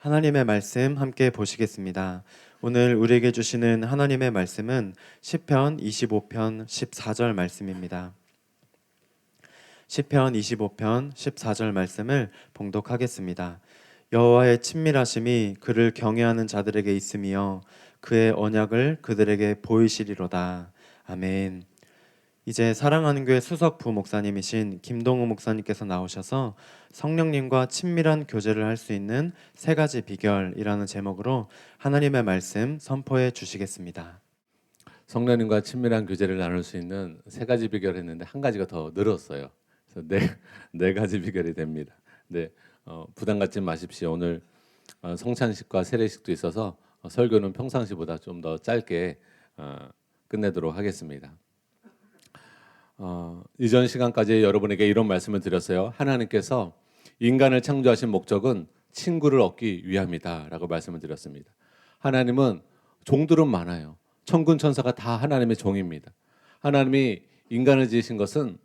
하나님의 말씀 함께 보시겠습니다. 오늘 우리에게 주시는 하나님의 말씀은 시편 25편 14절 말씀입니다. 시편 25편 14절 말씀을 봉독하겠습니다. 여호와의 친밀하심이 그를 경외하는 자들에게 있으며 그의 언약을 그들에게 보이시리로다. 아멘. 이제 사랑하는 교회 수석 부목사님이신 김동우 목사님께서 나오셔서 성령님과 친밀한 교제를 할 수 있는 세 가지 비결이라는 제목으로 하나님의 말씀 선포해 주시겠습니다. 성령님과 친밀한 교제를 나눌 수 있는 세 가지 비결을 했는데 한 가지가 더 늘었어요. 그래서 네 가지 비결이 됩니다. 네, 부담 갖지 마십시오. 오늘 성찬식과 세례식도 있어서 설교는 평상시보다 좀 더 짧게 끝내도록 하겠습니다. 이전 시간까지 여러분에게 이런 말씀을 드렸어요. 하나님께서 인간을 창조하신 목적은 친구를 얻기 위함이다라고 말씀을 드렸습니다. 하나님은 종들은 많아요. 천군 천사가 다 하나님의 종입니다. 하나님이 인간을 지으신 것은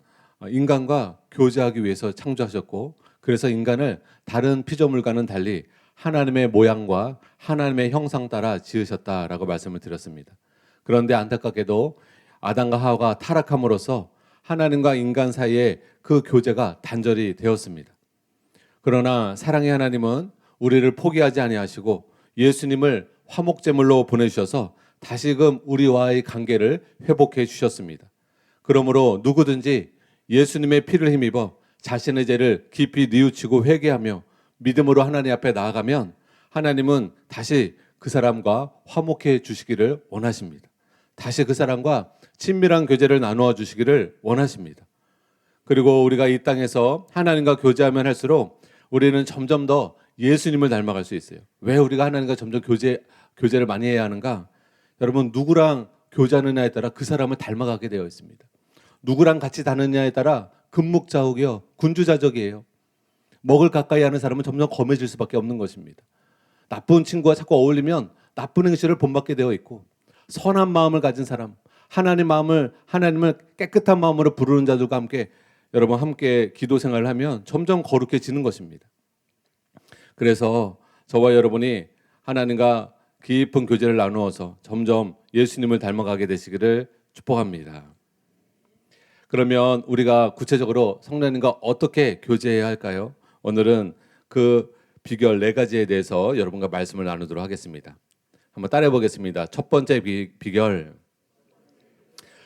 인간과 교제하기 위해서 창조하셨고, 그래서 인간을 다른 피조물과는 달리 하나님의 모양과 하나님의 형상 따라 지으셨다라고 말씀을 드렸습니다. 그런데 안타깝게도 아담과 하와가 타락함으로써 하나님과 인간 사이에 그 교제가 단절이 되었습니다. 그러나 사랑의 하나님은 우리를 포기하지 아니하시고 예수님을 화목제물로 보내주셔서 다시금 우리와의 관계를 회복해 주셨습니다. 그러므로 누구든지 예수님의 피를 힘입어 자신의 죄를 깊이 뉘우치고 회개하며 믿음으로 하나님 앞에 나아가면 하나님은 다시 그 사람과 화목해 주시기를 원하십니다. 다시 그 사람과 친밀한 교제를 나누어 주시기를 원하십니다. 그리고 우리가 이 땅에서 하나님과 교제하면 할수록 우리는 점점 더 예수님을 닮아갈 수 있어요. 왜 우리가 하나님과 점점 교제를 많이 해야 하는가? 여러분, 누구랑 교제하느냐에 따라 그 사람을 닮아가게 되어 있습니다. 누구랑 같이 다느냐에 따라 금묵자욱이요, 군주자적이에요. 먹을 가까이 하는 사람은 점점 검해질 수밖에 없는 것입니다. 나쁜 친구와 자꾸 어울리면 나쁜 행실을 본받게 되어 있고, 선한 마음을 가진 사람, 하나님을 깨끗한 마음으로 부르는 자들과 함께 여러분 함께 기도 생활을 하면 점점 거룩해지는 것입니다. 그래서 저와 여러분이 하나님과 깊은 교제를 나누어서 점점 예수님을 닮아가게 되시기를 축복합니다. 그러면 우리가 구체적으로 성령님과 어떻게 교제해야 할까요? 오늘은 그 비결 네 가지에 대해서 여러분과 말씀을 나누도록 하겠습니다. 한번 따라해 보겠습니다. 첫 번째 비결,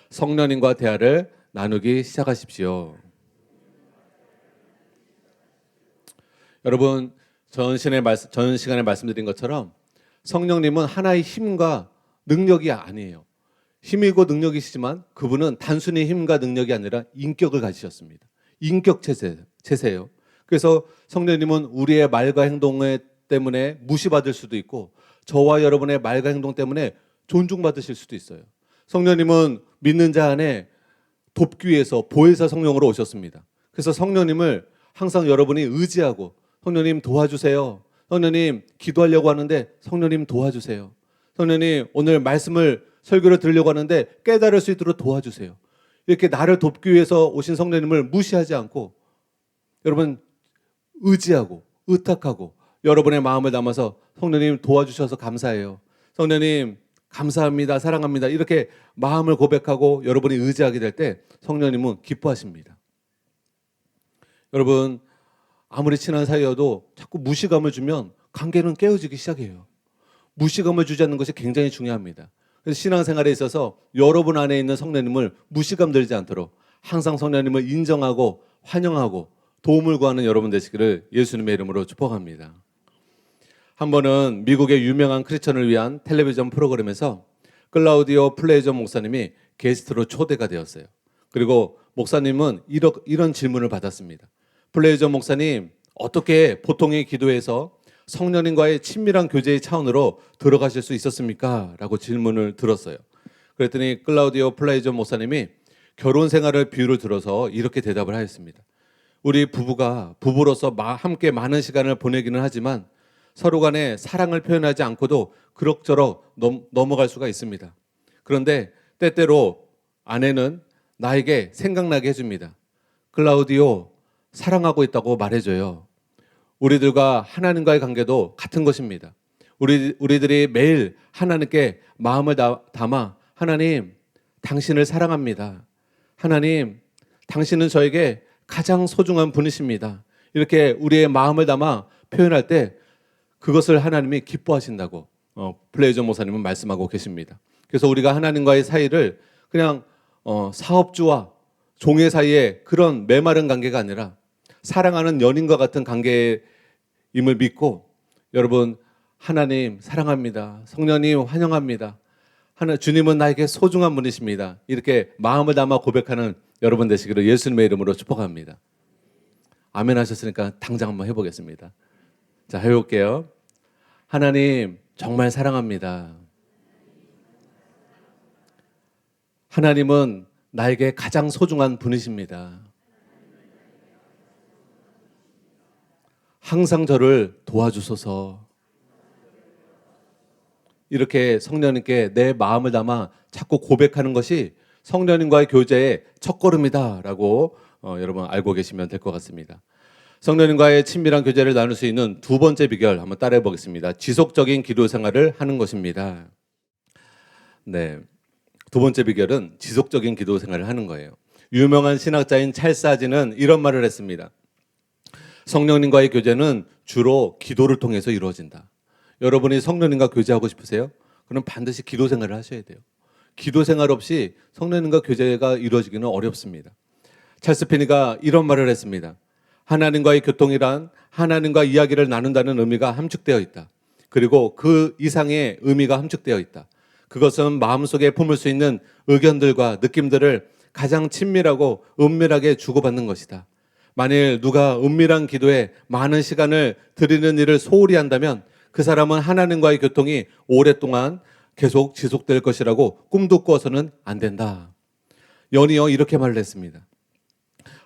성령님과 대화를 나누기 시작하십시오. 여러분, 전 시간에 말씀드린 것처럼 성령님은 하나의 힘과 능력이 아니에요. 힘이고 능력이시지만 그분은 단순히 힘과 능력이 아니라 인격을 가지셨습니다. 인격 체세예요. 그래서 성령님은 우리의 말과 행동 때문에 무시받을 수도 있고, 저와 여러분의 말과 행동 때문에 존중받으실 수도 있어요. 성령님은 믿는 자 안에 돕기 위해서 보혜사 성령으로 오셨습니다. 그래서 성령님을 항상 여러분이 의지하고, 성령님 도와주세요. 성령님 기도하려고 하는데 성령님 도와주세요. 성령님 오늘 설교를 들으려고 하는데 깨달을 수 있도록 도와주세요. 이렇게 나를 돕기 위해서 오신 성령님을 무시하지 않고 여러분 의지하고 의탁하고 여러분의 마음을 담아서 성령님 도와주셔서 감사해요. 성령님 감사합니다. 사랑합니다. 이렇게 마음을 고백하고 여러분이 의지하게 될 때 성령님은 기뻐하십니다. 여러분, 아무리 친한 사이여도 자꾸 무시감을 주면 관계는 깨어지기 시작해요. 무시감을 주지 않는 것이 굉장히 중요합니다. 그래서 신앙생활에 있어서 여러분 안에 있는 성령님을 무시감 들지 않도록 항상 성령님을 인정하고 환영하고 도움을 구하는 여러분 되시기를 예수님의 이름으로 축복합니다. 한 번은 미국의 유명한 크리스천을 위한 텔레비전 프로그램에서 클라우디오 플레이저 목사님이 게스트로 초대가 되었어요. 그리고 목사님은 이런 질문을 받았습니다. 플레이저 목사님, 어떻게 보통의 기도에서 성령님과의 친밀한 교제의 차원으로 들어가실 수 있었습니까? 라고 질문을 들었어요. 그랬더니 클라우디오 플레이저 목사님이 결혼 생활을 비유를 들어서 이렇게 대답을 하였습니다. 우리 부부가 부부로서 함께 많은 시간을 보내기는 하지만 서로 간에 사랑을 표현하지 않고도 그럭저럭 넘어갈 수가 있습니다. 그런데 때때로 아내는 나에게 생각나게 해줍니다. 클라우디오, 사랑하고 있다고 말해줘요. 우리들과 하나님과의 관계도 같은 것입니다. 우리들이 매일 하나님께 마음을 담아 하나님, 당신을 사랑합니다. 하나님, 당신은 저에게 가장 소중한 분이십니다. 이렇게 우리의 마음을 담아 표현할 때 그것을 하나님이 기뻐하신다고 플레이저 목사님은 말씀하고 계십니다. 그래서 우리가 하나님과의 사이를 그냥 사업주와 종의 사이에 그런 메마른 관계가 아니라 사랑하는 연인과 같은 관계임을 믿고, 여러분, 하나님 사랑합니다. 성령님 환영합니다. 주님은 나에게 소중한 분이십니다. 이렇게 마음을 담아 고백하는 여러분 되시기를 예수님의 이름으로 축복합니다. 아멘 하셨으니까 당장 한번 해보겠습니다. 자, 해볼게요. 하나님 정말 사랑합니다. 하나님은 나에게 가장 소중한 분이십니다. 항상 저를 도와주소서. 이렇게 성령님께 내 마음을 담아 자꾸 고백하는 것이 성령님과의 교제의 첫걸음이다라고 여러분 알고 계시면 될 것 같습니다. 성령님과의 친밀한 교제를 나눌 수 있는 두 번째 비결 한번 따라해 보겠습니다. 지속적인 기도 생활을 하는 것입니다. 네, 두 번째 비결은 지속적인 기도 생활을 하는 거예요. 유명한 신학자인 찰스 하진은 이런 말을 했습니다. 성령님과의 교제는 주로 기도를 통해서 이루어진다. 여러분이 성령님과 교제하고 싶으세요? 그럼 반드시 기도 생활을 하셔야 돼요. 기도 생활 없이 성령님과 교제가 이루어지기는 어렵습니다. 찰스 피니가 이런 말을 했습니다. 하나님과의 교통이란 하나님과 이야기를 나눈다는 의미가 함축되어 있다. 그리고 그 이상의 의미가 함축되어 있다. 그것은 마음속에 품을 수 있는 의견들과 느낌들을 가장 친밀하고 은밀하게 주고받는 것이다. 만일 누가 은밀한 기도에 많은 시간을 들이는 일을 소홀히 한다면 그 사람은 하나님과의 교통이 오랫동안 계속 지속될 것이라고 꿈도 꾸어서는 안 된다. 연이어 이렇게 말을 했습니다.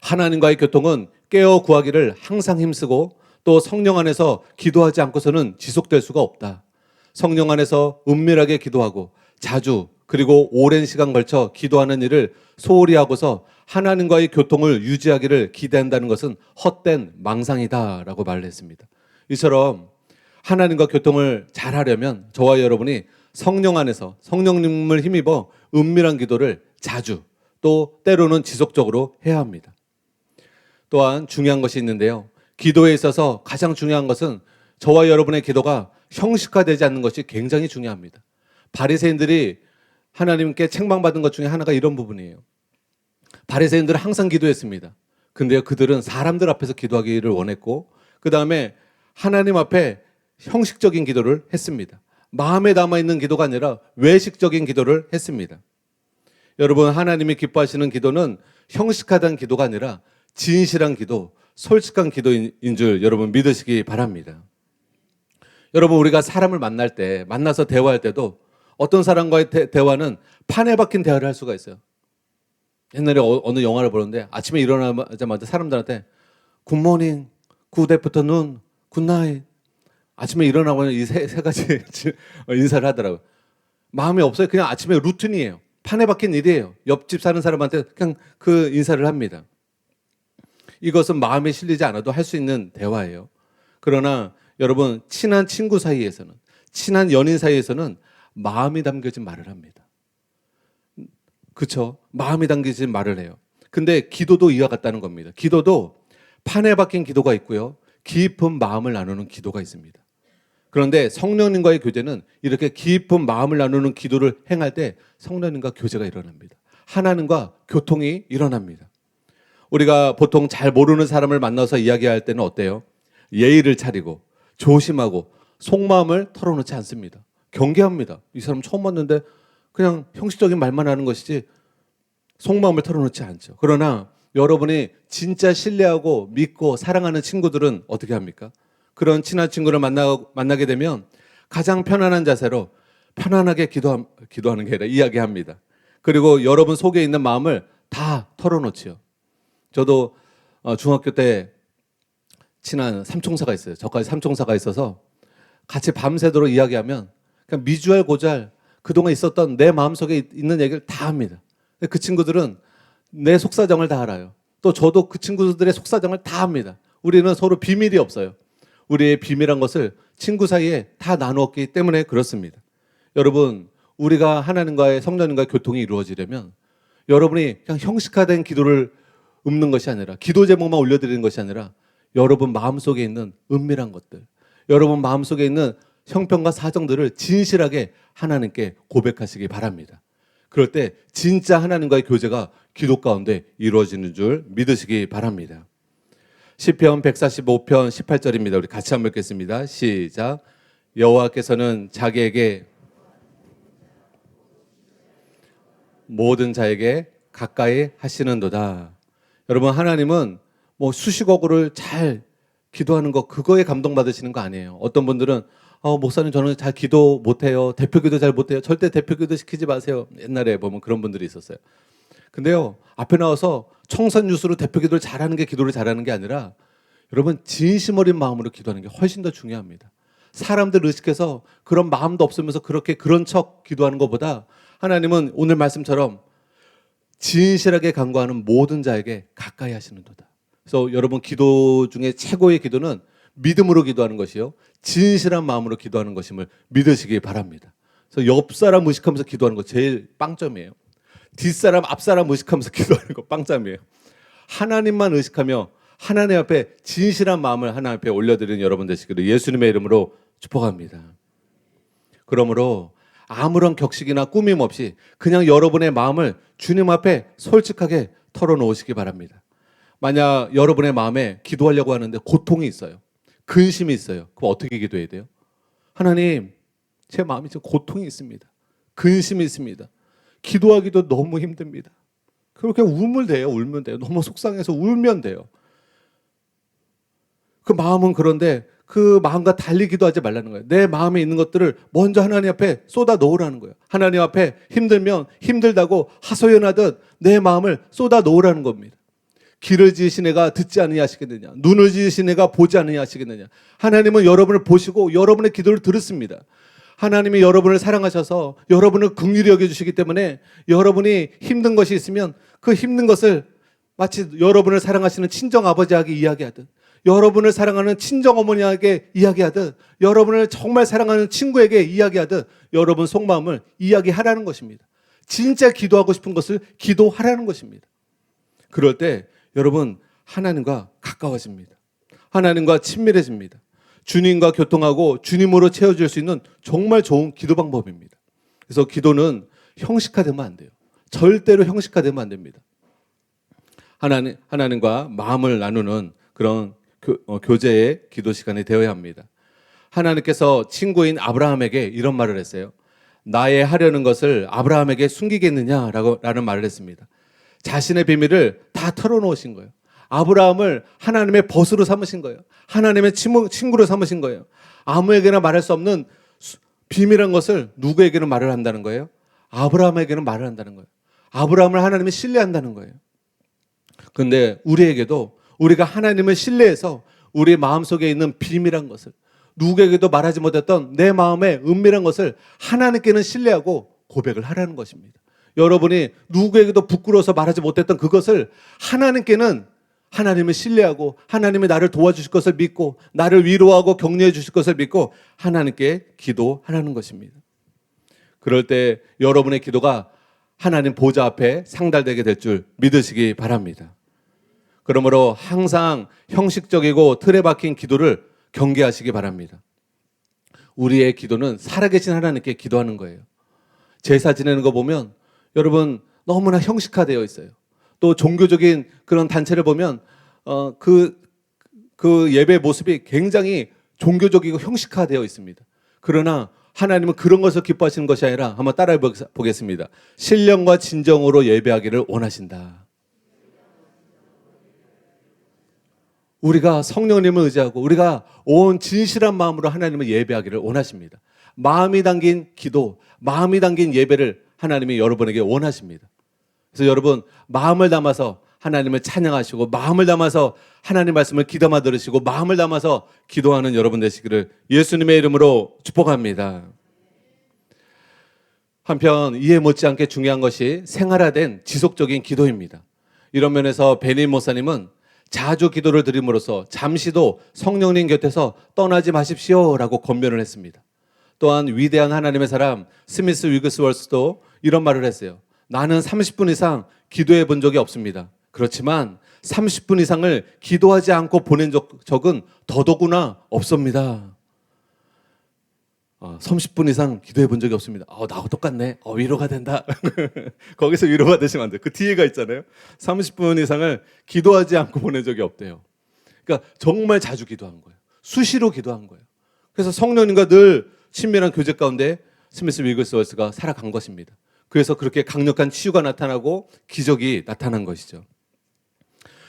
하나님과의 교통은 깨어 구하기를 항상 힘쓰고 또 성령 안에서 기도하지 않고서는 지속될 수가 없다. 성령 안에서 은밀하게 기도하고 자주 그리고 오랜 시간 걸쳐 기도하는 일을 소홀히 하고서 하나님과의 교통을 유지하기를 기대한다는 것은 헛된 망상이다라고 말을 했습니다. 이처럼 하나님과 교통을 잘 하려면 저와 여러분이 성령 안에서 성령님을 힘입어 은밀한 기도를 자주 또 때로는 지속적으로 해야 합니다. 또한 중요한 것이 있는데요. 기도에 있어서 가장 중요한 것은 저와 여러분의 기도가 형식화되지 않는 것이 굉장히 중요합니다. 바리새인들이 하나님께 책망받은 것 중에 하나가 이런 부분이에요. 바리새인들은 항상 기도했습니다. 근데요, 그들은 사람들 앞에서 기도하기를 원했고 그 다음에 하나님 앞에 형식적인 기도를 했습니다. 마음에 남아있는 기도가 아니라 외식적인 기도를 했습니다. 여러분, 하나님이 기뻐하시는 기도는 형식화된 기도가 아니라 진실한 기도, 솔직한 기도인 줄 여러분 믿으시기 바랍니다. 여러분, 우리가 사람을 만날 때, 만나서 대화할 때도 어떤 사람과의 대화는 판에 박힌 대화를 할 수가 있어요. 옛날에 어느 영화를 보는데 아침에 일어나자마자 사람들한테 굿모닝, 굿 애프터눈, 굿나잇, 아침에 일어나고는 이 세 가지 인사를 하더라고요. 마음이 없어요. 그냥 아침에 루틴이에요. 판에 박힌 일이에요. 옆집 사는 사람한테 그냥 그 인사를 합니다. 이것은 마음에 실리지 않아도 할 수 있는 대화예요. 그러나 여러분, 친한 친구 사이에서는, 친한 연인 사이에서는 마음이 담겨진 말을 합니다. 그렇죠? 마음이 담겨진 말을 해요. 근데 기도도 이와 같다는 겁니다. 기도도 판에 박힌 기도가 있고요. 깊은 마음을 나누는 기도가 있습니다. 그런데 성령님과의 교제는 이렇게 깊은 마음을 나누는 기도를 행할 때 성령님과 교제가 일어납니다. 하나님과 교통이 일어납니다. 우리가 보통 잘 모르는 사람을 만나서 이야기할 때는 어때요? 예의를 차리고 조심하고 속마음을 털어놓지 않습니다. 경계합니다. 이 사람 처음 봤는데 그냥 형식적인 말만 하는 것이지 속마음을 털어놓지 않죠. 그러나 여러분이 진짜 신뢰하고 믿고 사랑하는 친구들은 어떻게 합니까? 그런 친한 친구를 만나게 되면 가장 편안한 자세로 편안하게 기도하는 게 아니라 이야기합니다. 그리고 여러분 속에 있는 마음을 다 털어놓지요. 저도 중학교 때 친한 삼총사가 있어요. 저까지 삼총사가 있어서 같이 밤새도록 이야기하면 그냥 미주알 고주알 그동안 있었던 내 마음속에 있는 얘기를 다 합니다. 그 친구들은 내 속사정을 다 알아요. 또 저도 그 친구들의 속사정을 다 합니다. 우리는 서로 비밀이 없어요. 우리의 비밀한 것을 친구 사이에 다 나누었기 때문에 그렇습니다. 여러분, 우리가 하나님과의 성령님과의 교통이 이루어지려면 여러분이 그냥 형식화된 기도를 읊는 것이 아니라, 기도 제목만 올려드리는 것이 아니라 여러분 마음속에 있는 은밀한 것들, 여러분 마음속에 있는 형편과 사정들을 진실하게 하나님께 고백하시기 바랍니다. 그럴 때 진짜 하나님과의 교제가 기도 가운데 이루어지는 줄 믿으시기 바랍니다. 시편 145편 18절입니다. 우리 같이 한번 읽겠습니다. 시작. 여호와께서는 자기에게 모든 자에게 가까이 하시는도다. 여러분, 하나님은 뭐 수식어구를 잘 기도하는 거, 그거에 감동받으시는 거 아니에요. 어떤 분들은 목사님 저는 잘 기도 못해요. 대표기도 잘 못해요. 절대 대표기도 시키지 마세요. 옛날에 보면 그런 분들이 있었어요. 근데요, 앞에 나와서 청선 뉴스로 대표기도를 잘하는 게 기도를 잘하는 게 아니라 여러분 진심 어린 마음으로 기도하는 게 훨씬 더 중요합니다. 사람들 의식해서 그런 마음도 없으면서 그렇게 그런 척 기도하는 것보다 하나님은 오늘 말씀처럼 진실하게 간구하는 모든 자에게 가까이 하시는도다. 그래서 여러분 기도 중에 최고의 기도는 믿음으로 기도하는 것이요, 진실한 마음으로 기도하는 것임을 믿으시기 바랍니다. 그래서 옆 사람 의식하면서 기도하는 거 제일 빵점이에요. 뒷사람 앞사람 의식하면서 기도하는 거 빵점이에요. 하나님만 의식하며 하나님 앞에 진실한 마음을 하나님 앞에 올려드리는 여러분 되시기를 예수님의 이름으로 축복합니다. 그러므로 아무런 격식이나 꾸밈 없이 그냥 여러분의 마음을 주님 앞에 솔직하게 털어놓으시기 바랍니다. 만약 여러분의 마음에 기도하려고 하는데 고통이 있어요, 근심이 있어요, 그럼 어떻게 기도해야 돼요? 하나님, 제 마음이 지금 고통이 있습니다, 근심이 있습니다, 기도하기도 너무 힘듭니다. 그렇게 울면 돼요. 울면 돼요. 너무 속상해서 울면 돼요. 그 마음은 그런데 그 마음과 달리 기도하지 말라는 거예요. 내 마음에 있는 것들을 먼저 하나님 앞에 쏟아 놓으라는 거예요. 하나님 앞에 힘들면 힘들다고 하소연하듯 내 마음을 쏟아 놓으라는 겁니다. 귀를 지으신 애가 듣지 아니하시겠느냐, 눈을 지으신 애가 보지 아니하시겠느냐. 하나님은 여러분을 보시고 여러분의 기도를 들으십니다. 하나님이 여러분을 사랑하셔서 여러분을 긍휼히 여겨주시기 때문에 여러분이 힘든 것이 있으면 그 힘든 것을 마치 여러분을 사랑하시는 친정아버지에게 이야기하듯, 여러분을 사랑하는 친정어머니에게 이야기하듯, 여러분을 정말 사랑하는 친구에게 이야기하듯 여러분 속마음을 이야기하라는 것입니다. 진짜 기도하고 싶은 것을 기도하라는 것입니다. 그럴 때 여러분 하나님과 가까워집니다. 하나님과 친밀해집니다. 주님과 교통하고 주님으로 채워질 수 있는 정말 좋은 기도 방법입니다. 그래서 기도는 형식화되면 안 돼요. 절대로 형식화되면 안 됩니다. 하나님과 마음을 나누는 그런 교제의 기도 시간이 되어야 합니다. 하나님께서 친구인 아브라함에게 이런 말을 했어요. 나의 하려는 것을 아브라함에게 숨기겠느냐라는 말을 했습니다. 자신의 비밀을 다 털어놓으신 거예요. 아브라함을 하나님의 벗으로 삼으신 거예요. 하나님의 친구로 삼으신 거예요. 아무에게나 말할 수 없는 비밀한 것을 누구에게는 말을 한다는 거예요? 아브라함에게는 말을 한다는 거예요. 아브라함을 하나님이 신뢰한다는 거예요. 그런데 우리에게도 우리가 하나님을 신뢰해서 우리 마음속에 있는 비밀한 것을, 누구에게도 말하지 못했던 내 마음의 은밀한 것을 하나님께는 신뢰하고 고백을 하라는 것입니다. 여러분이 누구에게도 부끄러워서 말하지 못했던 그것을 하나님께는 하나님을 신뢰하고 하나님이 나를 도와주실 것을 믿고 나를 위로하고 격려해 주실 것을 믿고 하나님께 기도하라는 것입니다. 그럴 때 여러분의 기도가 하나님 보좌 앞에 상달되게 될 줄 믿으시기 바랍니다. 그러므로 항상 형식적이고 틀에 박힌 기도를 경계하시기 바랍니다. 우리의 기도는 살아계신 하나님께 기도하는 거예요. 제사 지내는 거 보면 여러분 너무나 형식화되어 있어요. 또 종교적인 그런 단체를 보면 그 예배 모습이 굉장히 종교적이고 형식화되어 있습니다. 그러나 하나님은 그런 것을 기뻐하시는 것이 아니라 한번 따라해 보겠습니다. 신령과 진정으로 예배하기를 원하신다. 우리가 성령님을 의지하고 우리가 온 진실한 마음으로 하나님을 예배하기를 원하십니다. 마음이 담긴 기도, 마음이 담긴 예배를 하나님이 여러분에게 원하십니다. 그래서 여러분 마음을 담아서 하나님을 찬양하시고 마음을 담아서 하나님 말씀을 귀담아 들으시고 마음을 담아서 기도하는 여러분 되시기를 예수님의 이름으로 축복합니다. 한편 이해 못지않게 중요한 것이 생활화된 지속적인 기도입니다. 이런 면에서 베니 목사님은 자주 기도를 드림으로써 잠시도 성령님 곁에서 떠나지 마십시오라고 권면을 했습니다. 또한 위대한 하나님의 사람 스미스 위그스월스도 이런 말을 했어요. 나는 30분 이상 기도해 본 적이 없습니다. 그렇지만 30분 이상을 기도하지 않고 보낸 적은 더더구나 없습니다. 30분 이상 기도해 본 적이 없습니다. 나하고 똑같네. 위로가 된다. 거기서 위로가 되시면 안 돼요. 그 뒤에가 있잖아요. 30분 이상을 기도하지 않고 보낸 적이 없대요. 그러니까 정말 자주 기도한 거예요. 수시로 기도한 거예요. 그래서 성령님과 늘 친밀한 교제 가운데 스미스 위글스월스가 살아간 것입니다. 그래서 그렇게 강력한 치유가 나타나고 기적이 나타난 것이죠.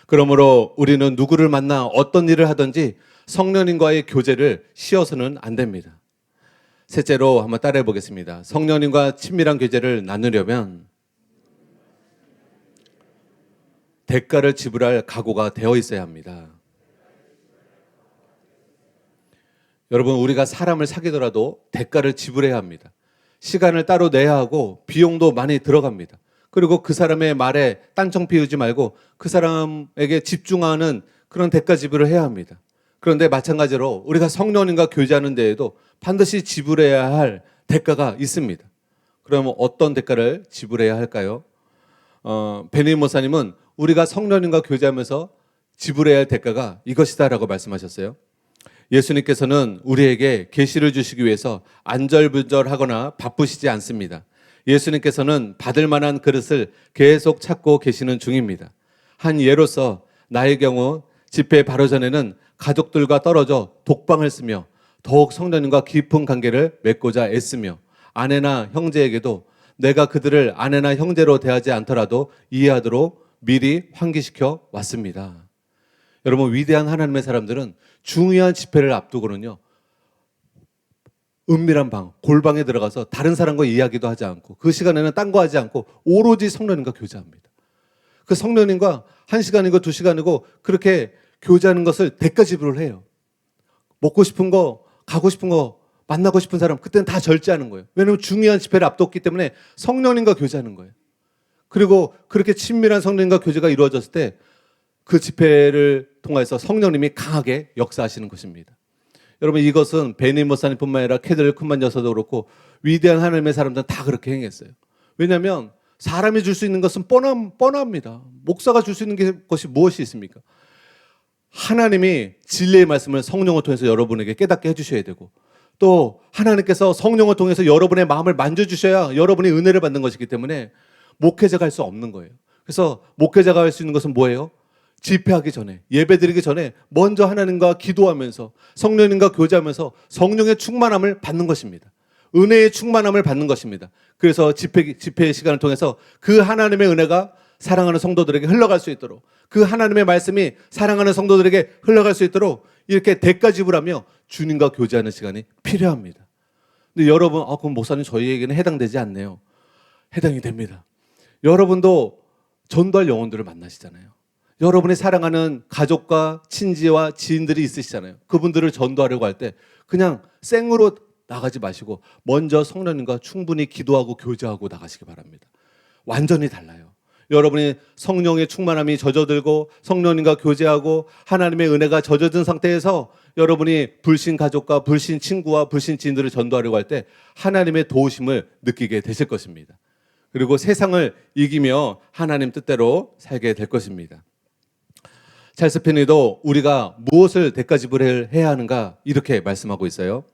그러므로 우리는 누구를 만나 어떤 일을 하든지 성령님과의 교제를 쉬어서는 안 됩니다. 셋째로 한번 따라해 보겠습니다. 성령님과 친밀한 교제를 나누려면 대가를 지불할 각오가 되어 있어야 합니다. 여러분, 우리가 사람을 사귀더라도 대가를 지불해야 합니다. 시간을 따로 내야 하고 비용도 많이 들어갑니다. 그리고 그 사람의 말에 딴청 피우지 말고 그 사람에게 집중하는 그런 대가 지불을 해야 합니다. 그런데 마찬가지로 우리가 성령님과 교제하는 데에도 반드시 지불해야 할 대가가 있습니다. 그러면 어떤 대가를 지불해야 할까요? 베니 목사님은 우리가 성령님과 교제하면서 지불해야 할 대가가 이것이다라고 말씀하셨어요. 예수님께서는 우리에게 계시를 주시기 위해서 안절분절하거나 바쁘시지 않습니다. 예수님께서는 받을 만한 그릇을 계속 찾고 계시는 중입니다. 한 예로서 나의 경우 집회 바로 전에는 가족들과 떨어져 독방을 쓰며 더욱 성령님과 깊은 관계를 맺고자 애쓰며 아내나 형제에게도 내가 그들을 아내나 형제로 대하지 않더라도 이해하도록 미리 환기시켜 왔습니다. 여러분, 위대한 하나님의 사람들은 중요한 집회를 앞두고는요, 은밀한 방, 골방에 들어가서 다른 사람과 이야기도 하지 않고 그 시간에는 딴 거 하지 않고 오로지 성령님과 교제합니다. 그 성령님과 1시간이고 2시간이고 그렇게 교제하는 것을 대가 지불을 해요. 먹고 싶은 거, 가고 싶은 거, 만나고 싶은 사람 그때는 다 절제하는 거예요. 왜냐하면 중요한 집회를 앞뒀기 때문에 성령님과 교제하는 거예요. 그리고 그렇게 친밀한 성령님과 교제가 이루어졌을 때 그 집회를 통해서 성령님이 강하게 역사하시는 것입니다. 여러분, 이것은 베니 목사님뿐만 아니라 캐들 쿤만 여사도 그렇고 위대한 하나님의 사람들은 다 그렇게 행했어요. 왜냐하면 사람이 줄 수 있는 것은 뻔합니다. 목사가 줄 수 있는 것이 무엇이 있습니까? 하나님이 진리의 말씀을 성령을 통해서 여러분에게 깨닫게 해주셔야 되고, 또 하나님께서 성령을 통해서 여러분의 마음을 만져주셔야 여러분이 은혜를 받는 것이기 때문에 목회자가 할 수 없는 거예요. 그래서 목회자가 할 수 있는 것은 뭐예요? 집회하기 전에, 예배드리기 전에 먼저 하나님과 기도하면서 성령님과 교제하면서 성령의 충만함을 받는 것입니다. 은혜의 충만함을 받는 것입니다. 그래서 집회의 시간을 통해서 그 하나님의 은혜가 사랑하는 성도들에게 흘러갈 수 있도록, 그 하나님의 말씀이 사랑하는 성도들에게 흘러갈 수 있도록 이렇게 대가 지불하며 주님과 교제하는 시간이 필요합니다. 근데 여러분, 그럼 목사님 저희에게는 해당되지 않네요. 해당이 됩니다. 여러분도 전도할 영혼들을 만나시잖아요. 여러분이 사랑하는 가족과 친지와 지인들이 있으시잖아요. 그분들을 전도하려고 할 때 그냥 생으로 나가지 마시고 먼저 성령님과 충분히 기도하고 교제하고 나가시기 바랍니다. 완전히 달라요. 여러분이 성령의 충만함이 젖어들고 성령님과 교제하고 하나님의 은혜가 젖어든 상태에서 여러분이 불신 가족과 불신 친구와 불신 지인들을 전도하려고 할 때 하나님의 도우심을 느끼게 되실 것입니다. 그리고 세상을 이기며 하나님 뜻대로 살게 될 것입니다. 찰스 피니도 우리가 무엇을 대가 지불해야 하는가 이렇게 말씀하고 있어요.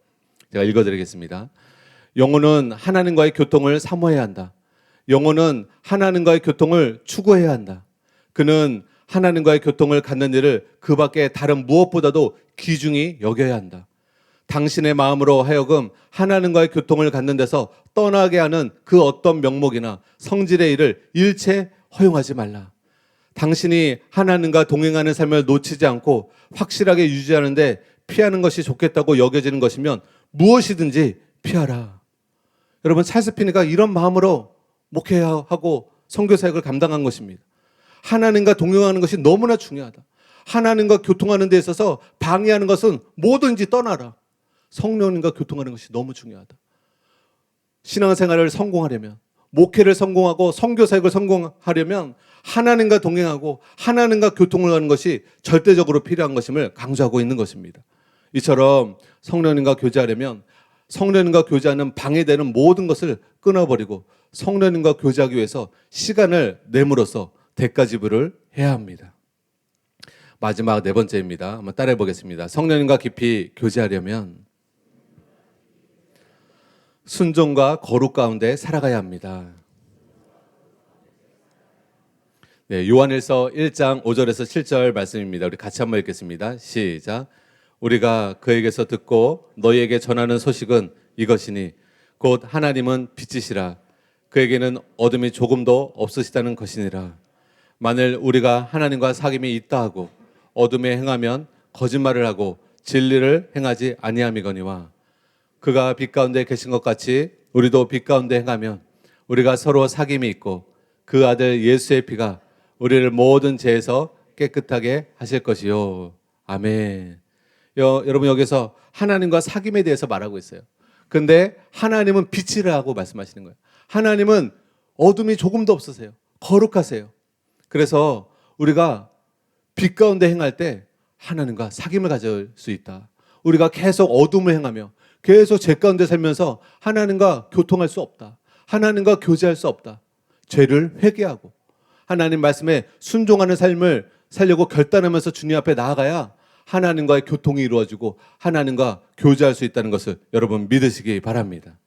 제가 읽어드리겠습니다. 영혼은 하나님과의 교통을 사모해야 한다. 영혼은 하나님과의 교통을 추구해야 한다. 그는 하나님과의 교통을 갖는 일을 그 밖에 다른 무엇보다도 귀중히 여겨야 한다. 당신의 마음으로 하여금 하나님과의 교통을 갖는 데서 떠나게 하는 그 어떤 명목이나 성질의 일을 일체 허용하지 말라. 당신이 하나님과 동행하는 삶을 놓치지 않고 확실하게 유지하는데 피하는 것이 좋겠다고 여겨지는 것이면 무엇이든지 피하라. 여러분, 찰스 피니가 이런 마음으로 목회하고 선교 사역을 감당한 것입니다. 하나님과 동행하는 것이 너무나 중요하다. 하나님과 교통하는 데 있어서 방해하는 것은 뭐든지 떠나라. 성령님과 교통하는 것이 너무 중요하다. 신앙생활을 성공하려면, 목회를 성공하고 선교 사역을 성공하려면 하나님과 동행하고 하나님과 교통을 하는 것이 절대적으로 필요한 것임을 강조하고 있는 것입니다. 이처럼 성령님과 교제하려면 성령님과 교제하는 방해되는 모든 것을 끊어버리고 성령님과 교제하기 위해서 시간을 내므로써 대가 지불을 해야 합니다. 마지막 네 번째입니다. 한번 따라해 보겠습니다. 성령님과 깊이 교제하려면 순종과 거룩 가운데 살아가야 합니다. 네, 요한일서 1장 5절에서 7절 말씀입니다. 우리 같이 한번 읽겠습니다. 시작. 우리가 그에게서 듣고 너희에게 전하는 소식은 이것이니 곧 하나님은 빛이시라. 그에게는 어둠이 조금도 없으시다는 것이니라. 만일 우리가 하나님과 사귐이 있다 하고 어둠에 행하면 거짓말을 하고 진리를 행하지 아니함이거니와 그가 빛 가운데 계신 것 같이 우리도 빛 가운데 행하면 우리가 서로 사귐이 있고 그 아들 예수의 피가 우리를 모든 죄에서 깨끗하게 하실 것이요. 아멘. 여러분 여기서 하나님과 사귐에 대해서 말하고 있어요. 근데 하나님은 빛이라고 말씀하시는 거예요. 하나님은 어둠이 조금도 없으세요. 거룩하세요. 그래서 우리가 빛 가운데 행할 때 하나님과 사귐을 가질 수 있다. 우리가 계속 어둠을 행하며 계속 죄 가운데 살면서 하나님과 교통할 수 없다. 하나님과 교제할 수 없다. 죄를 회개하고 하나님 말씀에 순종하는 삶을 살려고 결단하면서 주님 앞에 나아가야 하나님과의 교통이 이루어지고 하나님과 교제할 수 있다는 것을 여러분 믿으시기 바랍니다.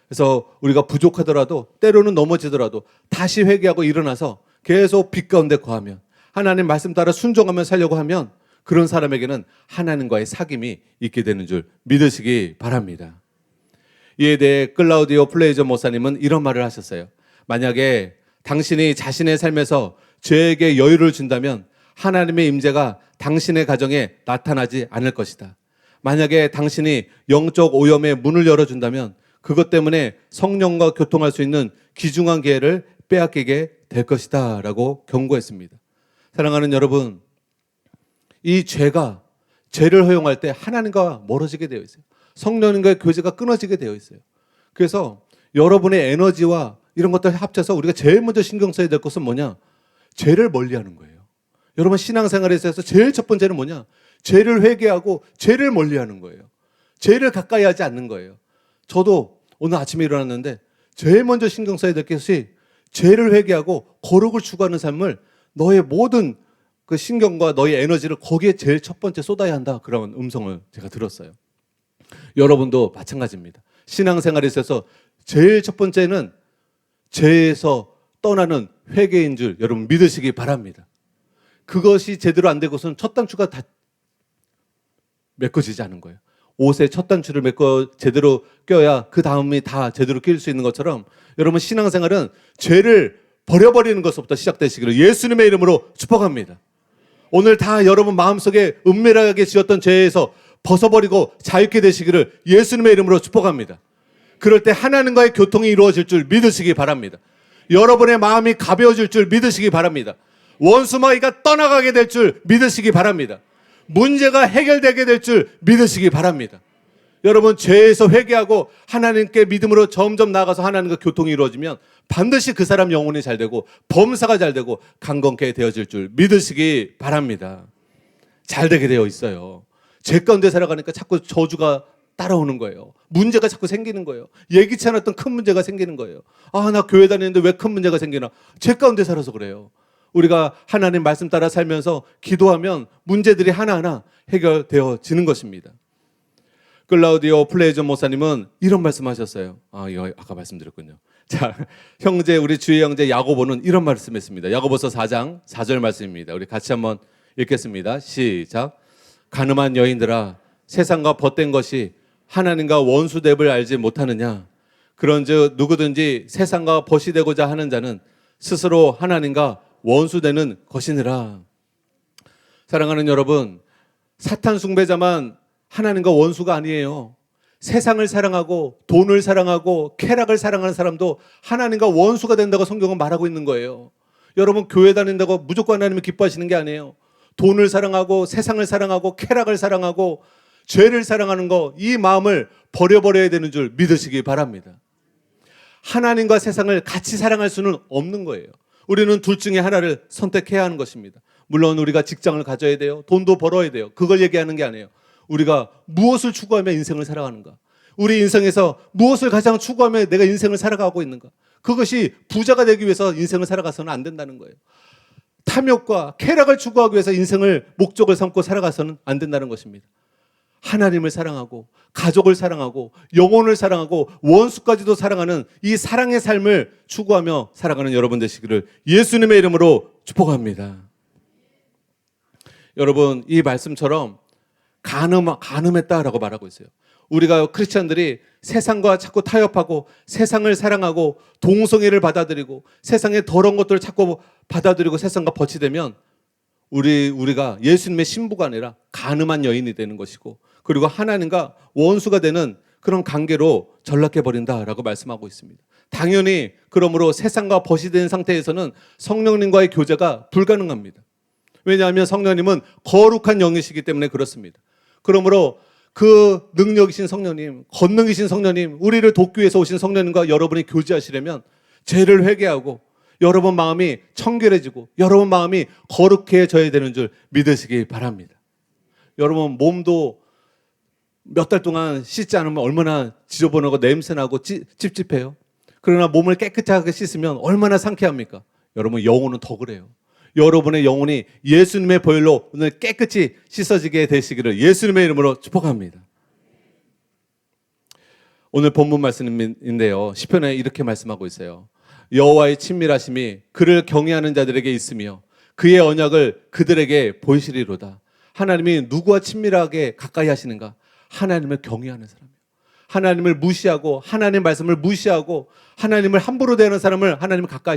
그래서 우리가 부족하더라도 때로는 넘어지더라도 다시 회개하고 일어나서 계속 빛 가운데 거하면 하나님 말씀 따라 순종하며 살려고 하면 그런 사람에게는 하나님과의 사귐이 있게 되는 줄 믿으시기 바랍니다. 이에 대해 클라우디오 플레이저 목사님은 이런 말을 하셨어요. 만약에 당신이 자신의 삶에서 죄에게 여유를 준다면 하나님의 임재가 당신의 가정에 나타나지 않을 것이다. 만약에 당신이 영적 오염의 문을 열어준다면 그것 때문에 성령과 교통할 수 있는 귀중한 기회를 빼앗기게 될 것이다 라고 경고했습니다. 사랑하는 여러분, 이 죄를 허용할 때 하나님과 멀어지게 되어 있어요. 성령님과의 교제가 끊어지게 되어 있어요. 그래서 여러분의 에너지와 이런 것들 합쳐서 우리가 제일 먼저 신경 써야 될 것은 뭐냐? 죄를 멀리하는 거예요. 여러분 신앙생활에 있어서 제일 첫 번째는 뭐냐? 죄를 회개하고 죄를 멀리하는 거예요. 죄를 가까이 하지 않는 거예요. 저도 오늘 아침에 일어났는데 제일 먼저 신경 써야 될 것이 죄를 회개하고 거룩을 추구하는 삶을 너의 모든 그 신경과 너의 에너지를 거기에 제일 첫 번째 쏟아야 한다. 그런 음성을 제가 들었어요. 여러분도 마찬가지입니다. 신앙생활에 있어서 제일 첫 번째는 죄에서 떠나는 회개인 줄 여러분 믿으시기 바랍니다. 그것이 제대로 안 되고서는 첫 단추가 다 메꿔지지 않은 거예요. 옷에 첫 단추를 제대로 껴야 그 다음이 다 제대로 낄 수 있는 것처럼 여러분 신앙생활은 죄를 버려버리는 것부터 시작되시기를 예수님의 이름으로 축복합니다. 오늘 다 여러분 마음속에 은밀하게 지었던 죄에서 벗어버리고 자유케 되시기를 예수님의 이름으로 축복합니다. 그럴 때 하나님과의 교통이 이루어질 줄 믿으시기 바랍니다. 여러분의 마음이 가벼워질 줄 믿으시기 바랍니다. 원수마귀가 떠나가게 될 줄 믿으시기 바랍니다. 문제가 해결되게 될 줄 믿으시기 바랍니다. 여러분 죄에서 회개하고 하나님께 믿음으로 점점 나아가서 하나님과 교통이 이루어지면 반드시 그 사람 영혼이 잘 되고 범사가 잘 되고 강건케 되어질 줄 믿으시기 바랍니다. 잘 되게 되어 있어요. 죄 가운데 살아가니까 자꾸 저주가 따라오는 거예요. 문제가 자꾸 생기는 거예요. 예기치 않았던 큰 문제가 생기는 거예요. 아, 나 교회 다니는데 왜 큰 문제가 생기나? 죄 가운데 살아서 그래요. 우리가 하나님 말씀 따라 살면서 기도하면 문제들이 하나하나 해결되어지는 것입니다. 클라우디오 플레이저 목사님은 이런 말씀하셨어요. 이거 아까 말씀드렸군요. 자, 형제 우리 주의 형제 야고보는 이런 말씀했습니다. 야고보서 4장 4절 말씀입니다. 우리 같이 한번 읽겠습니다. 시작. 가늠한 여인들아 세상과 벗된 것이 하나님과 원수됨을 알지 못하느냐? 그런즉 누구든지 세상과 벗이 되고자 하는 자는 스스로 하나님과 원수되는 것이니라. 사랑하는 여러분, 사탄 숭배자만 하나님과 원수가 아니에요. 세상을 사랑하고 돈을 사랑하고 쾌락을 사랑하는 사람도 하나님과 원수가 된다고 성경은 말하고 있는 거예요. 여러분 교회 다닌다고 무조건 하나님을 기뻐하시는 게 아니에요. 돈을 사랑하고 세상을 사랑하고 쾌락을 사랑하고 죄를 사랑하는 거, 이 마음을 버려버려야 되는 줄 믿으시기 바랍니다. 하나님과 세상을 같이 사랑할 수는 없는 거예요. 우리는 둘 중에 하나를 선택해야 하는 것입니다. 물론 우리가 직장을 가져야 돼요. 돈도 벌어야 돼요. 그걸 얘기하는 게 아니에요. 우리가 무엇을 추구하며 인생을 살아가는가? 우리 인생에서 무엇을 가장 추구하며 내가 인생을 살아가고 있는가? 그것이 부자가 되기 위해서 인생을 살아가서는 안 된다는 거예요. 탐욕과 쾌락을 추구하기 위해서 인생을 목적을 삼고 살아가서는 안 된다는 것입니다. 하나님을 사랑하고 가족을 사랑하고 영혼을 사랑하고 원수까지도 사랑하는 이 사랑의 삶을 추구하며 살아가는 여러분 되시기를 예수님의 이름으로 축복합니다. 여러분, 이 말씀처럼 간음했다라고 말하고 있어요. 우리가 크리스찬들이 세상과 자꾸 타협하고 세상을 사랑하고 동성애를 받아들이고 세상의 더러운 것들을 자꾸 받아들이고 세상과 버치되면 우리가 예수님의 신부가 아니라 간음한 여인이 되는 것이고, 그리고 하나님과 원수가 되는 그런 관계로 전락해 버린다라고 말씀하고 있습니다. 당연히 그러므로 세상과 버시된 상태에서는 성령님과의 교제가 불가능합니다. 왜냐하면 성령님은 거룩한 영이시기 때문에 그렇습니다. 그러므로 그 능력이신 성령님, 권능이신 성령님, 우리를 돕기 위해서 오신 성령님과 여러분이 교제하시려면 죄를 회개하고 여러분 마음이 청결해지고 여러분 마음이 거룩해져야 되는 줄 믿으시기 바랍니다. 여러분 몸도 몇 달 동안 씻지 않으면 얼마나 지저분하고 냄새나고 찝찝해요. 그러나 몸을 깨끗하게 씻으면 얼마나 상쾌합니까? 여러분 영혼은 더 그래요. 여러분의 영혼이 예수님의 보혈로 오늘 깨끗이 씻어지게 되시기를 예수님의 이름으로 축복합니다. 오늘 본문 말씀인데요, 시편에 이렇게 말씀하고 있어요. 여호와의 친밀하심이 그를 경외하는 자들에게 있으며 그의 언약을 그들에게 보이시리로다. 하나님이 누구와 친밀하게 가까이 하시는가? 하나님을 경외하는 사람이에요. 하나님을 무시하고 하나님 말씀을 무시하고 하나님을 함부로 대하는 사람을 하나님 가까이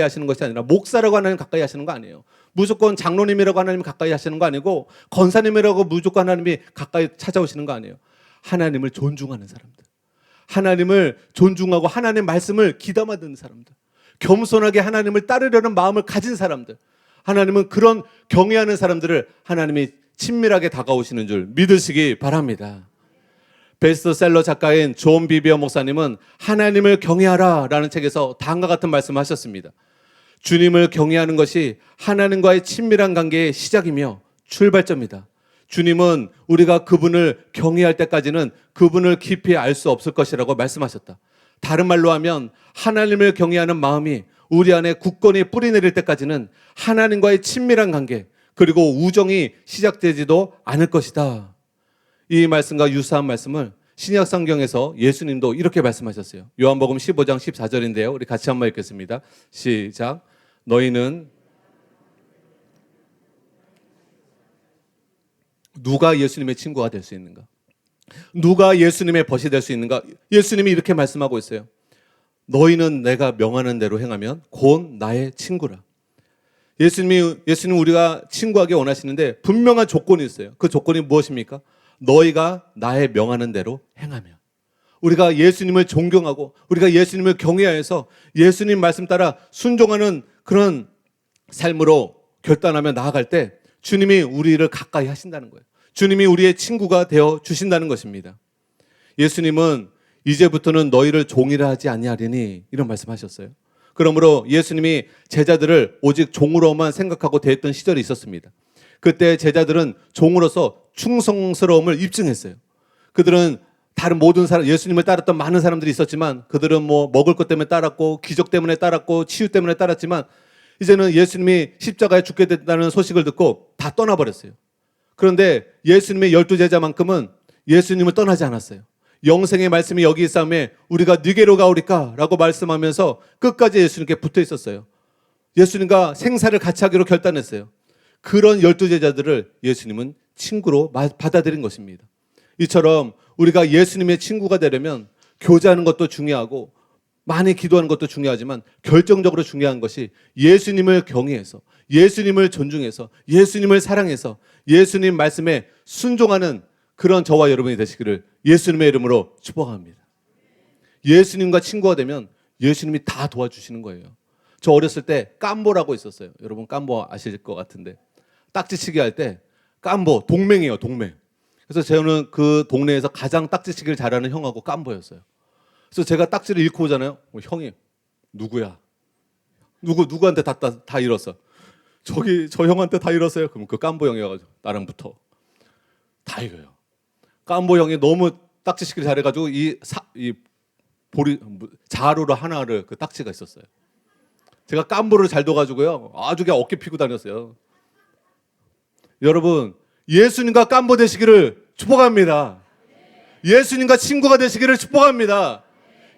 하시는 것이 아니라, 목사라고 하나님 가까이 하시는 거 아니에요. 무조건 장로님이라고 하나님 가까이 하시는 거 아니고, 권사님이라고 무조건 하나님이 가까이 찾아오시는 거 아니에요. 하나님을 존중하는 사람들, 하나님을 존중하고 하나님 말씀을 귀담아 듣는 사람들, 겸손하게 하나님을 따르려는 마음을 가진 사람들, 하나님은 그런 경외하는 사람들을 하나님이 친밀하게 다가오시는 줄 믿으시기 바랍니다. 베스트셀러 작가인 존 비비어 목사님은 하나님을 경외하라 라는 책에서 다음과 같은 말씀을 하셨습니다. 주님을 경외하는 것이 하나님과의 친밀한 관계의 시작이며 출발점이다. 주님은 우리가 그분을 경외할 때까지는 그분을 깊이 알 수 없을 것이라고 말씀하셨다. 다른 말로 하면 하나님을 경외하는 마음이 우리 안에 굳건히 뿌리내릴 때까지는 하나님과의 친밀한 관계, 그리고 우정이 시작되지도 않을 것이다. 이 말씀과 유사한 말씀을 신약 성경에서 예수님도 이렇게 말씀하셨어요. 요한복음 15장 14절인데요. 우리 같이 한번 읽겠습니다. 시작. 너희는 누가 예수님의 친구가 될 수 있는가? 누가 예수님의 벗이 될 수 있는가? 예수님이 이렇게 말씀하고 있어요. 너희는 내가 명하는 대로 행하면 곧 나의 친구라. 예수님 우리가 친구하기 원하시는데 분명한 조건이 있어요. 그 조건이 무엇입니까? 너희가 나의 명하는 대로 행하며, 우리가 예수님을 존경하고 우리가 예수님을 경외하여서 예수님 말씀 따라 순종하는 그런 삶으로 결단하며 나아갈 때 주님이 우리를 가까이 하신다는 거예요. 주님이 우리의 친구가 되어 주신다는 것입니다. 예수님은 이제부터는 너희를 종이라 하지 아니하리니 이런 말씀하셨어요. 그러므로 예수님이 제자들을 오직 종으로만 생각하고 대했던 시절이 있었습니다. 그때 제자들은 종으로서 충성스러움을 입증했어요. 그들은 다른 모든 사람, 예수님을 따랐던 많은 사람들이 있었지만 그들은 뭐 먹을 것 때문에 따랐고 기적 때문에 따랐고 치유 때문에 따랐지만 이제는 예수님이 십자가에 죽게 됐다는 소식을 듣고 다 떠나버렸어요. 그런데 예수님의 12제자만큼은 예수님을 떠나지 않았어요. 영생의 말씀이 여기 있사오매 우리가 네게로 가오리까 라고 말씀하면서 끝까지 예수님께 붙어 있었어요. 예수님과 생사를 같이 하기로 결단했어요. 그런 12제자들을 예수님은 친구로 받아들인 것입니다. 이처럼 우리가 예수님의 친구가 되려면 교제하는 것도 중요하고 많이 기도하는 것도 중요하지만 결정적으로 중요한 것이 예수님을 경외해서, 예수님을 존중해서, 예수님을 사랑해서 예수님 말씀에 순종하는 그런 저와 여러분이 되시기를 예수님의 이름으로 축복합니다. 예수님과 친구가 되면 예수님이 다 도와주시는 거예요. 저 어렸을 때 깜보라고 있었어요. 여러분 깜보 아실 것 같은데 딱지치기 할 때 깜보, 동맹이에요, 동맹. 그래서 저는 그 동네에서 가장 딱지치기를 잘하는 형하고 깜보였어요. 그래서 제가 딱지를 잃고 오잖아요. 형이 누구야? 누구한테 다 잃었어. 저기 저 형한테 다 잃었어요. 그럼 그 깜보 형이어가지고 나랑 붙어. 다 잃어요. 깜보 형이 너무 딱지시키를 잘해가지고 이 보리 자루로 하나를 그 딱지가 있었어요. 제가 깜보를 잘 둬가지고요. 아주 그냥 어깨 피고 다녔어요. 여러분, 예수님과 깜보 되시기를 축복합니다. 예수님과 친구가 되시기를 축복합니다.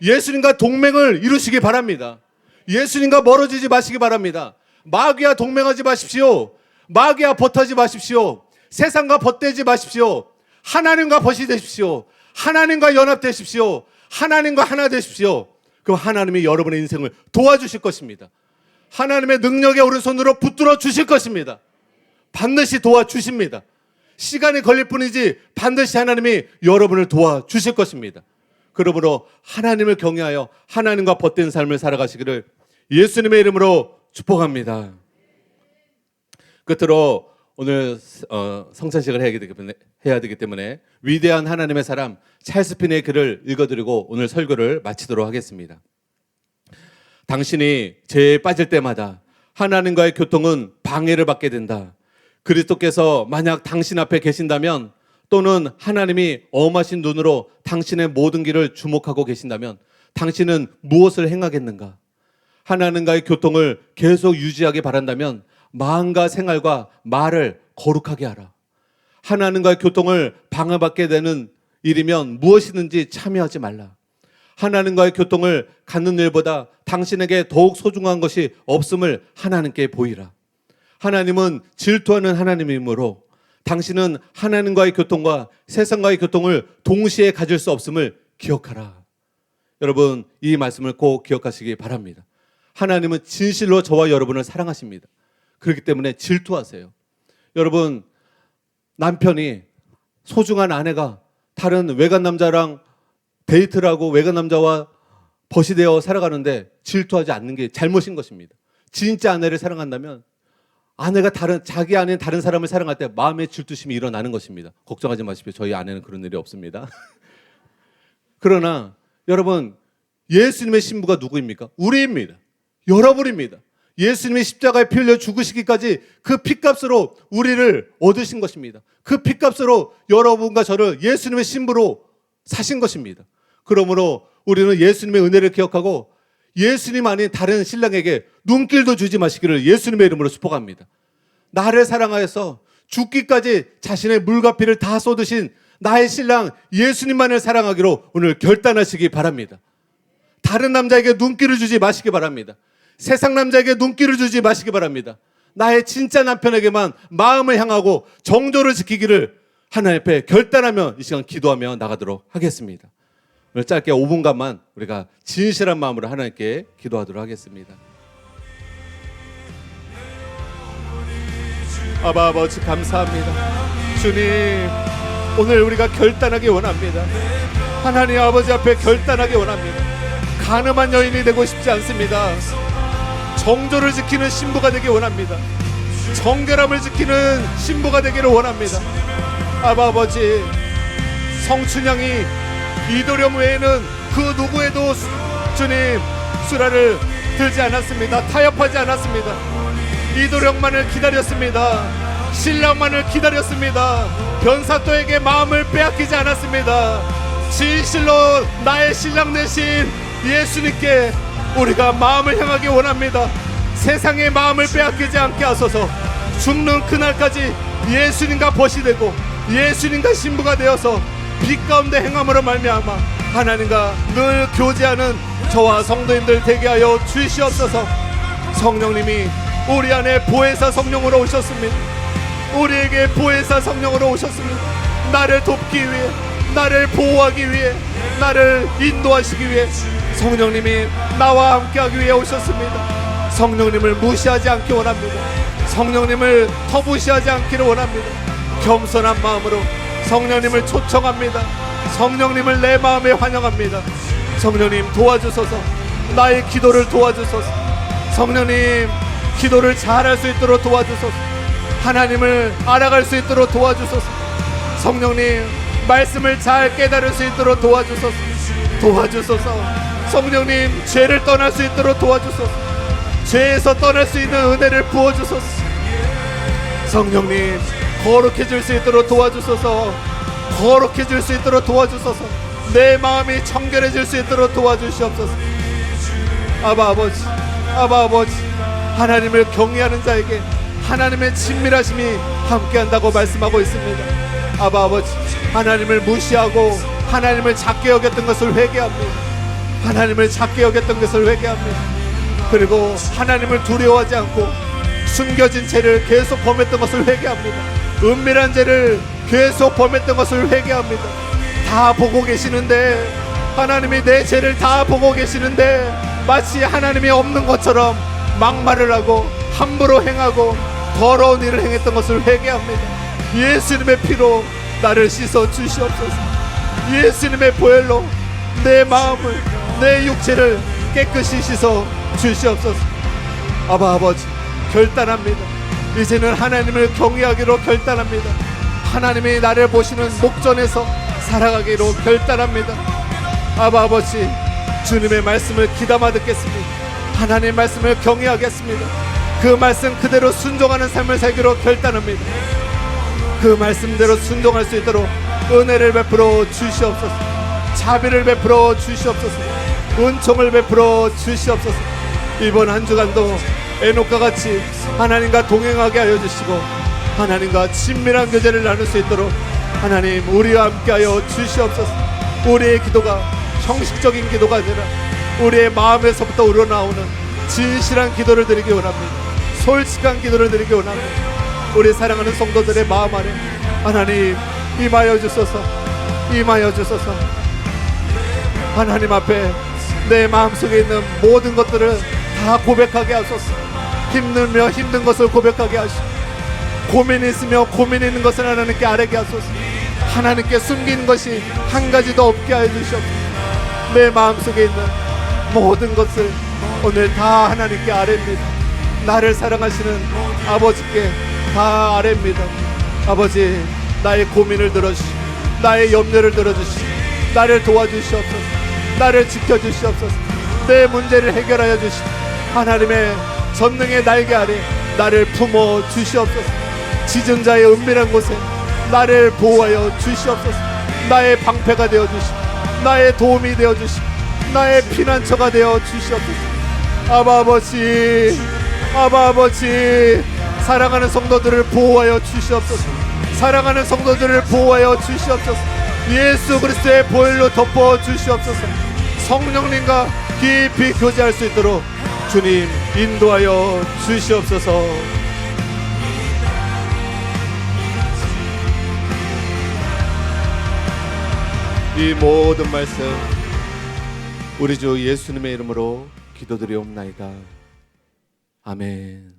예수님과 동맹을 이루시기 바랍니다. 예수님과 멀어지지 마시기 바랍니다. 마귀와 동맹하지 마십시오. 마귀와 벗하지 마십시오. 세상과 벗대지 마십시오. 하나님과 벗이 되십시오. 하나님과 연합되십시오. 하나님과 하나 되십시오. 그럼 하나님이 여러분의 인생을 도와주실 것입니다. 하나님의 능력의 오른손으로 붙들어 주실 것입니다. 반드시 도와주십니다. 시간이 걸릴 뿐이지 반드시 하나님이 여러분을 도와주실 것입니다. 그러므로 하나님을 경외하여 하나님과 벗된 삶을 살아가시기를 예수님의 이름으로 축복합니다. 끝으로 오늘 성찬식을 해야 되기 때문에 위대한 하나님의 사람 찰스 핀의 글을 읽어드리고 오늘 설교를 마치도록 하겠습니다. 당신이 죄에 빠질 때마다 하나님과의 교통은 방해를 받게 된다. 그리스도께서 만약 당신 앞에 계신다면 또는 하나님이 엄하신 눈으로 당신의 모든 길을 주목하고 계신다면 당신은 무엇을 행하겠는가? 하나님과의 교통을 계속 유지하기 바란다면 마음과 생활과 말을 거룩하게 하라. 하나님과의 교통을 방해받게 되는 일이면 무엇이든지 참여하지 말라. 하나님과의 교통을 갖는 일보다 당신에게 더욱 소중한 것이 없음을 하나님께 보이라. 하나님은 질투하는 하나님이므로 당신은 하나님과의 교통과 세상과의 교통을 동시에 가질 수 없음을 기억하라. 여러분, 이 말씀을 꼭 기억하시기 바랍니다. 하나님은 진실로 저와 여러분을 사랑하십니다. 그렇기 때문에 질투하세요. 여러분, 남편이 소중한 아내가 다른 외간 남자랑 데이트를 하고 외간 남자와 벗이 되어 살아가는데 질투하지 않는 게 잘못인 것입니다. 진짜 아내를 사랑한다면 아내가 자기 아내는 다른 사람을 사랑할 때 마음의 질투심이 일어나는 것입니다. 걱정하지 마십시오. 저희 아내는 그런 일이 없습니다. 그러나 여러분, 예수님의 신부가 누구입니까? 우리입니다. 여러분입니다. 예수님이 십자가에 피 흘려 죽으시기까지 그 핏값으로 우리를 얻으신 것입니다. 그 핏값으로 여러분과 저를 예수님의 신부로 사신 것입니다. 그러므로 우리는 예수님의 은혜를 기억하고 예수님 아닌 다른 신랑에게 눈길도 주지 마시기를 예수님의 이름으로 축복합니다. 나를 사랑하여서 죽기까지 자신의 물과 피를 다 쏟으신 나의 신랑 예수님만을 사랑하기로 오늘 결단하시기 바랍니다. 다른 남자에게 눈길을 주지 마시기 바랍니다. 세상 남자에게 눈길을 주지 마시기 바랍니다. 나의 진짜 남편에게만 마음을 향하고 정조를 지키기를 하나님 앞에 결단하며 이 시간 기도하며 나가도록 하겠습니다. 오늘 짧게 5분간만 우리가 진실한 마음으로 하나님께 기도하도록 하겠습니다. 아버지 감사합니다. 주님, 오늘 우리가 결단하기 원합니다. 하나님 아버지 앞에 결단하기 원합니다. 가늠한 여인이 되고 싶지 않습니다. 정조를 지키는 신부가 되기 원합니다. 정결함을 지키는 신부가 되기를 원합니다. 아버지, 성춘향이 이도령 외에는 그 누구에도 주님 수라를 들지 않았습니다. 타협하지 않았습니다. 이도령만을 기다렸습니다. 신랑만을 기다렸습니다. 변사또에게 마음을 빼앗기지 않았습니다. 진실로 나의 신랑 되신 예수님께 우리가 마음을 향하기 원합니다. 세상의 마음을 빼앗기지 않게 하소서. 죽는 그날까지 예수님과 벗이 되고 예수님과 신부가 되어서 빛 가운데 행함으로 말미암아 하나님과 늘 교제하는 저와 성도님들 되게 하여 주시옵소서. 성령님이 우리 안에 보혜사 성령으로 오셨습니다. 우리에게 보혜사 성령으로 오셨습니다. 나를 돕기 위해, 나를 보호하기 위해, 나를 인도하시기 위해 성령님이 나와 함께하기 위해 오셨습니다. 성령님을 무시하지 않기 원합니다. 성령님을 터무시하지 않기를 원합니다. 겸손한 마음으로 성령님을 초청합니다. 성령님을 내 마음에 환영합니다. 성령님 도와주소서. 나의 기도를 도와주소서. 성령님 기도를 잘할 수 있도록 도와주소서. 하나님을 알아갈 수 있도록 도와주소서. 성령님 말씀을 잘 깨달을 수 있도록 도와주소서. 도와주소서. 성령님 죄를 떠날 수 있도록 도와주소서. 죄에서 떠날 수 있는 은혜를 부어주소서. 성령님, 거룩해질 수 있도록 도와주소서. 거룩해질 수 있도록 도와주소서. 내 마음이 청결해질 수 있도록 도와주시옵소서. 아바 아버지, 아바 아버지, 하나님을 경외하는 자에게 하나님의 친밀하심이 함께한다고 말씀하고 있습니다. 아바 아버지, 하나님을 무시하고 하나님을 작게 여겼던 것을 회개합니다. 하나님을 작게 여겼던 것을 회개합니다. 그리고 하나님을 두려워하지 않고 숨겨진 죄를 계속 범했던 것을 회개합니다. 은밀한 죄를 계속 범했던 것을 회개합니다. 다 보고 계시는데, 하나님이 내 죄를 다 보고 계시는데 마치 하나님이 없는 것처럼 막말을 하고 함부로 행하고 더러운 일을 행했던 것을 회개합니다. 예수님의 피로 나를 씻어 주시옵소서. 예수님의 보혈로 내 마음을, 내 육체를 깨끗이 씻어 주시옵소서. 아바 아버지, 결단합니다. 이제는 하나님을 경외하기로 결단합니다. 하나님이 나를 보시는 목전에서 살아가기로 결단합니다. 아바 아버지, 주님의 말씀을 귀담아 듣겠습니다. 하나님의 말씀을 경외하겠습니다. 그 말씀 그대로 순종하는 삶을 살기로 결단합니다. 그 말씀대로 순종할 수 있도록 은혜를 베풀어 주시옵소서. 자비를 베풀어 주시옵소서. 은총을 베풀어 주시옵소서. 이번 한 주간도 에녹과 같이 하나님과 동행하게 하여 주시고 하나님과 친밀한 교제를 나눌 수 있도록 하나님 우리와 함께하여 주시옵소서. 우리의 기도가 형식적인 기도가 아니라 우리의 마음에서부터 우러나오는 진실한 기도를 드리기 원합니다. 솔직한 기도를 드리기 원합니다. 우리 사랑하는 성도들의 마음 안에 하나님 임하여 주소서. 임하여 주소서. 하나님 앞에 내 마음속에 있는 모든 것들을 다 고백하게 하소서. 힘들며 힘든 것을 고백하게 하시고, 고민이 있으며 고민이 있는 것을 하나님께 아뢰게 하소서. 하나님께 숨긴 것이 한 가지도 없게 하여 주시옵소서. 내 마음속에 있는 모든 것을 오늘 다 하나님께 아뢰입니다. 나를 사랑하시는 아버지께 다 아뢰입니다. 아버지, 나의 고민을 들어주시고 나의 염려를 들어주시고 나를 도와주시옵소서. 나를 지켜주시옵소서. 내 문제를 해결하여 주시고 하나님의 전능의 날개 아래 나를 품어 주시옵소서. 짖은 자의 은밀한 곳에 나를 보호하여 주시옵소서. 나의 방패가 되어 주시고 나의 도움이 되어 주시고 나의 피난처가 되어 주시옵소서. 아바 아버지, 아바 아버지, 사랑하는 성도들을 보호하여 주시옵소서. 사랑하는 성도들을 보호하여 주시옵소서. 예수 그리스도의 보혈로 덮어 주시옵소서. 성령님과 깊이 교제할 수 있도록 주님 인도하여 주시옵소서. 이 모든 말씀 우리 주 예수님의 이름으로 기도드리옵나이다. 아멘.